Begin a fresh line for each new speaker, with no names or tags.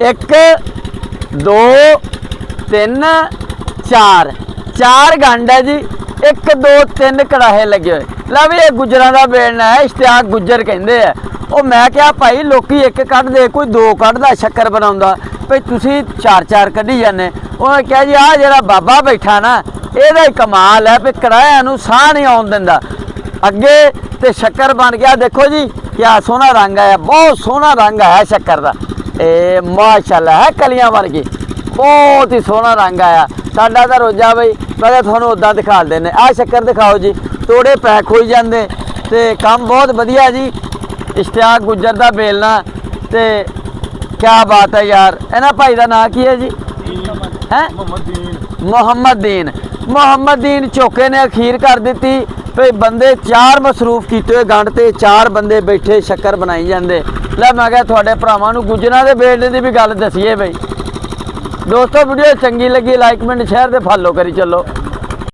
1 2 3 4 4 गंढ है जी। 1 2 3 कड़ाहे लगे हुए। ला भी ये गुजरां दा बेलना है, इश्तियाक गुजर कहंदे आ। ਉਹ मैं क्या भाई लोकी एक कढ़दे कोई 2 कढ़दा शक्कर बनाउंदा, भई तुसी 4 कढ़ी जाने। उन्होंने कहा जी आ जिहड़ा बाबा बैठा ना ਇਹਦਾ ही कमाल है, भी कड़ाहियां नूं साह नहीं आउण दिंदा। अगे ते शक्कर बन गया, देखो जी क्या सोहना रंग आया, बहुत सोहना रंग आया शक्कर दा। ए माशाअल्लाह है कलियां वर्गी, बहुत ही सोहना रंग आया। साडा तां रोजा बई मैं तुहानूं उदां दिखा देने। आ शक्कर दिखाओ जी, तोड़े पैक होई जांदे ते काम बहुत वधिया जी। इश्तियाक गुजर दा बेलना ते क्या बात है यार। इन्हां भाई दा नाम की है जी? है मुहम्मद दीन। मुहम्मद दीन चौके ने अखीर कर दी भई बंदे 4 मसरूफ किए हुए गंढ ते 4 बंदे बैठे शक्कर बनाई जाते। लै मैं क्या थोड़े भरावां नूं गुजरां दे बेलने की भी गल दसीए। बई दोस्तों वीडियो चंगी लगी लाइक कमेंट शेयर ते फॉलो करी चलो।